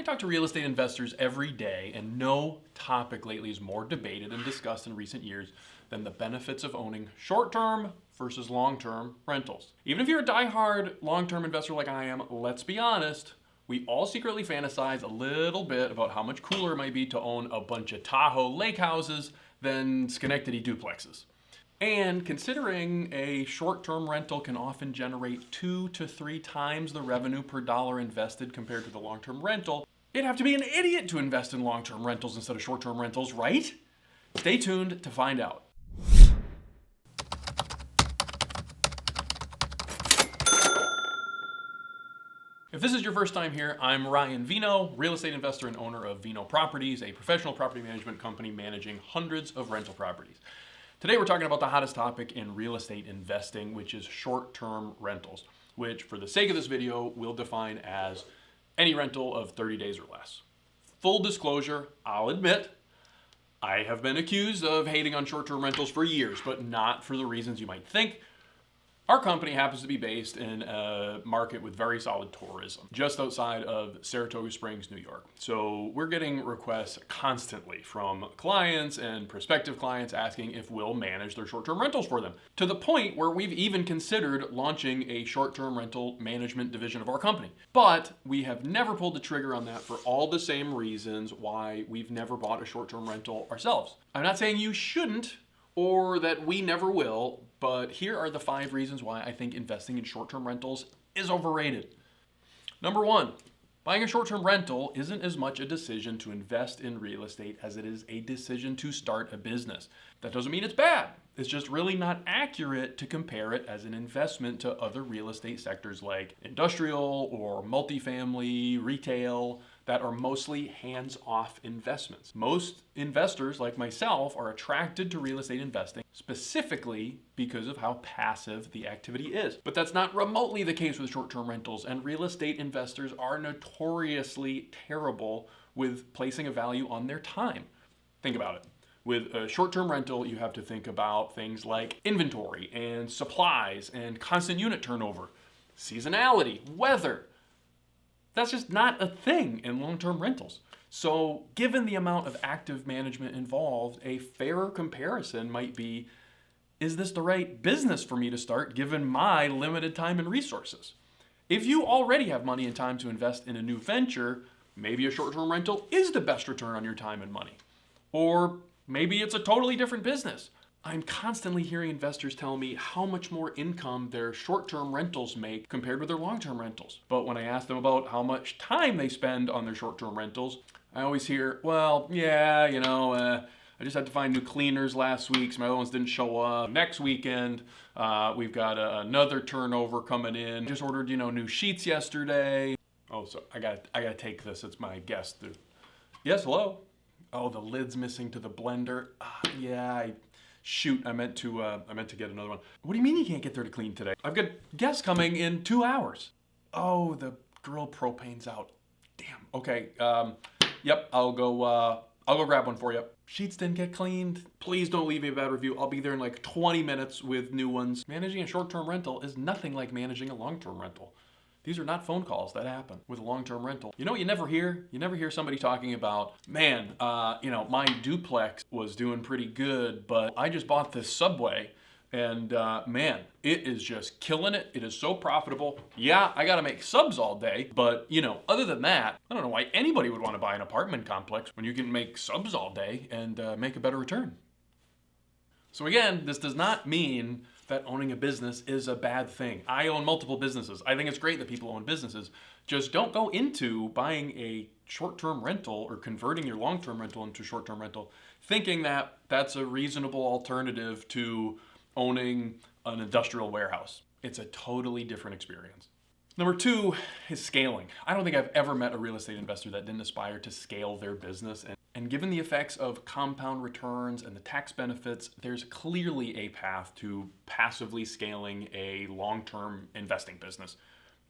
talk to real estate investors every day, and no topic lately is more debated and discussed in recent years than the benefits of owning short-term versus long-term rentals. Even if you're a die-hard long-term investor like I am, let's be honest, we all secretly fantasize a little bit about how much cooler it might be to own a bunch of Tahoe lake houses than Schenectady duplexes. And considering a short-term rental can often generate 2 to 3 times the revenue per dollar invested compared to the long-term rental, you'd have to be an idiot to invest in long-term rentals instead of short-term rentals, right? Stay tuned to find out. If this is your first time here, I'm Ryan Vino, real estate investor and owner of Vino Properties, a professional property management company managing hundreds of rental properties. Today we're talking about the hottest topic in real estate investing, which is short-term rentals, which for the sake of this video, we'll define as any rental of 30 days or less. Full disclosure, I'll admit, I have been accused of hating on short-term rentals for years, but not for the reasons you might think. Our company happens to be based in a market with very solid tourism, just outside of Saratoga Springs, New York. So we're getting requests constantly from clients and prospective clients asking if we'll manage their short-term rentals for them, to the point where we've even considered launching a short-term rental management division of our company. But we have never pulled the trigger on that for all the same reasons why we've never bought a short-term rental ourselves. I'm not saying you shouldn't, or that we never will, but here are the 5 reasons why I think investing in short-term rentals is overrated. Number 1, buying a short-term rental isn't as much a decision to invest in real estate as it is a decision to start a business. That doesn't mean it's bad. It's just really not accurate to compare it as an investment to other real estate sectors like industrial or multifamily, retail, that are mostly hands-off investments. Most investors, like myself, are attracted to real estate investing specifically because of how passive the activity is. But that's not remotely the case with short-term rentals, and real estate investors are notoriously terrible with placing a value on their time. Think about it. With a short-term rental, you have to think about things like inventory and supplies and constant unit turnover, seasonality, weather. That's just not a thing in long-term rentals. So given the amount of active management involved, a fairer comparison might be, is this the right business for me to start given my limited time and resources? If you already have money and time to invest in a new venture, maybe a short-term rental is the best return on your time and money. Or maybe it's a totally different business. I'm constantly hearing investors tell me how much more income their short-term rentals make compared with their long-term rentals. But when I ask them about how much time they spend on their short-term rentals, I always hear, well, yeah, I just had to find new cleaners last week, so my other ones didn't show up. Next weekend, we've got another turnover coming in. Just ordered, new sheets yesterday. Oh, so I gotta take this. It's my guest. Yes, hello? Oh, the lid's missing to the blender. Shoot, I meant to get another one. What do you mean you can't get there to clean today? I've got guests coming in 2 hours. Oh, the grill propane's out. Damn. Okay. Yep. I'll go grab one for you. Sheets didn't get cleaned. Please don't leave me a bad review. I'll be there in like 20 minutes with new ones. Managing a short-term rental is nothing like managing a long-term rental. These are not phone calls that happen with a long-term rental. You know what you never hear? You never hear somebody talking about, man, my duplex was doing pretty good, but I just bought this Subway and man, it is just killing it. It is so profitable. Yeah, I gotta make subs all day, but other than that, I don't know why anybody would want to buy an apartment complex when you can make subs all day and make a better return. So again, this does not mean that owning a business is a bad thing. I own multiple businesses. I think it's great that people own businesses. Just don't go into buying a short-term rental or converting your long-term rental into short-term rental thinking that that's a reasonable alternative to owning an industrial warehouse. It's a totally different experience. Number 2 is scaling. I don't think I've ever met a real estate investor that didn't aspire to scale their business. And given the effects of compound returns and the tax benefits, there's clearly a path to passively scaling a long-term investing business.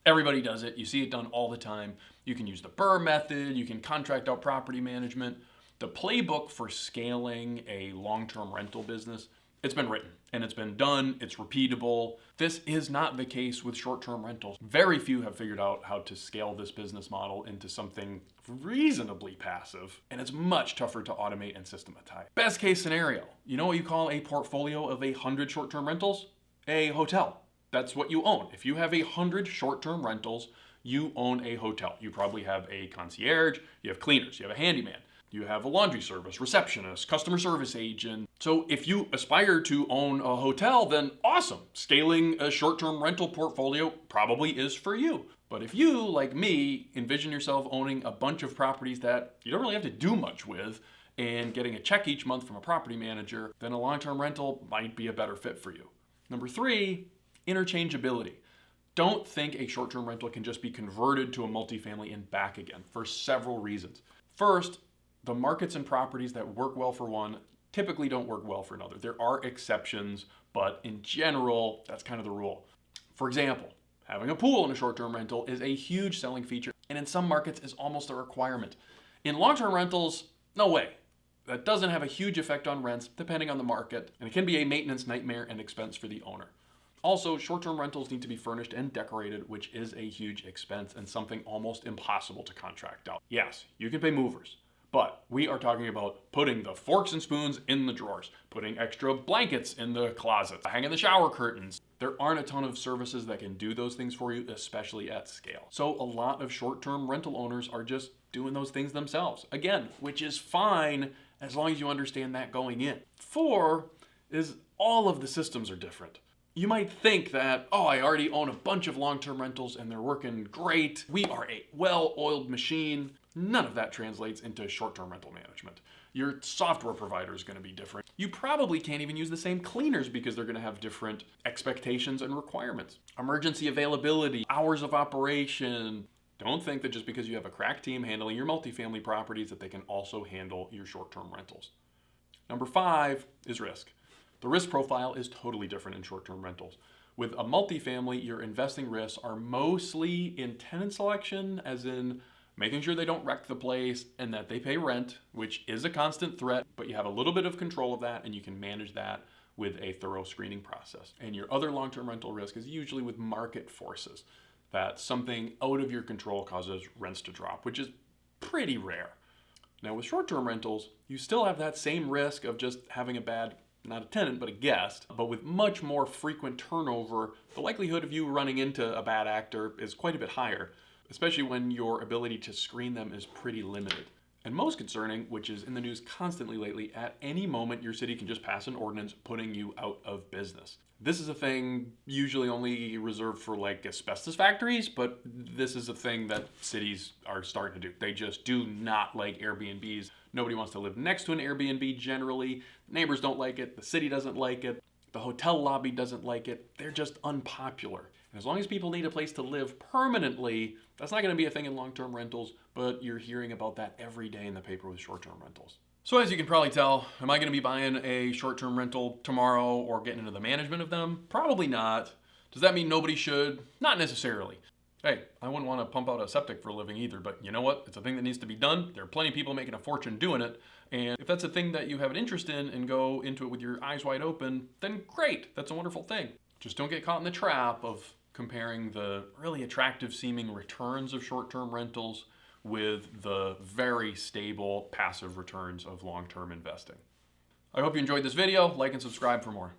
Everybody does it. You see it done all the time. You can use the BRRRR method. You can contract out property management. The playbook for scaling a long-term rental business It's been written and it's been done, it's repeatable. This is not the case with short-term rentals. Very few have figured out how to scale this business model into something reasonably passive, and it's much tougher to automate and systematize. Best case scenario, you know what you call a portfolio of 100 short-term rentals? A hotel. That's what you own. If you have 100 short-term rentals, you own a hotel. You probably have a concierge, you have cleaners, you have a handyman, you have a laundry service, receptionist, customer service agent. So if you aspire to own a hotel, then awesome. Scaling a short-term rental portfolio probably is for you. But if you, like me, envision yourself owning a bunch of properties that you don't really have to do much with and getting a check each month from a property manager, then a long-term rental might be a better fit for you. Number 3, interchangeability. Don't think a short-term rental can just be converted to a multifamily and back again for several reasons. First, the markets and properties that work well for one typically don't work well for another. There are exceptions, but in general, that's kind of the rule. For example, having a pool in a short-term rental is a huge selling feature, and in some markets is almost a requirement. In long-term rentals, no way. That doesn't have a huge effect on rents, depending on the market, and it can be a maintenance nightmare and expense for the owner. Also, short-term rentals need to be furnished and decorated, which is a huge expense and something almost impossible to contract out. Yes, you can pay movers, but we are talking about putting the forks and spoons in the drawers, putting extra blankets in the closets, hanging the shower curtains. There aren't a ton of services that can do those things for you, especially at scale. So a lot of short-term rental owners are just doing those things themselves. Again, which is fine as long as you understand that going in. 4 is all of the systems are different. You might think that, oh, I already own a bunch of long-term rentals and they're working great. We are a well-oiled machine. None of that translates into short-term rental management. Your software provider is going to be different. You probably can't even use the same cleaners because they're going to have different expectations and requirements. Emergency availability, hours of operation. Don't think that just because you have a crack team handling your multifamily properties that they can also handle your short-term rentals. Number 5 is risk. The risk profile is totally different in short-term rentals. With a multifamily, your investing risks are mostly in tenant selection, as in making sure they don't wreck the place and that they pay rent, which is a constant threat, but you have a little bit of control of that and you can manage that with a thorough screening process. And your other long-term rental risk is usually with market forces, that something out of your control causes rents to drop, which is pretty rare. Now with short-term rentals, you still have that same risk of just having a bad, not a tenant, but a guest, but with much more frequent turnover, the likelihood of you running into a bad actor is quite a bit higher, especially when your ability to screen them is pretty limited. And most concerning, which is in the news constantly lately, at any moment your city can just pass an ordinance putting you out of business. This is a thing usually only reserved for like asbestos factories, but this is a thing that cities are starting to do. They just do not like Airbnbs. Nobody wants to live next to an Airbnb generally. Neighbors don't like it. The city doesn't like it. The hotel lobby doesn't like it. They're just unpopular. And as long as people need a place to live permanently, that's not going to be a thing in long-term rentals, but you're hearing about that every day in the paper with short-term rentals. So as you can probably tell, am I going to be buying a short-term rental tomorrow or getting into the management of them? Probably not. Does that mean nobody should? Not necessarily. Hey, I wouldn't want to pump out a septic for a living either, but you know what? It's a thing that needs to be done. There are plenty of people making a fortune doing it. And if that's a thing that you have an interest in and go into it with your eyes wide open, then great. That's a wonderful thing. Just don't get caught in the trap of comparing the really attractive seeming returns of short-term rentals with the very stable passive returns of long-term investing. I hope you enjoyed this video. Like and subscribe for more.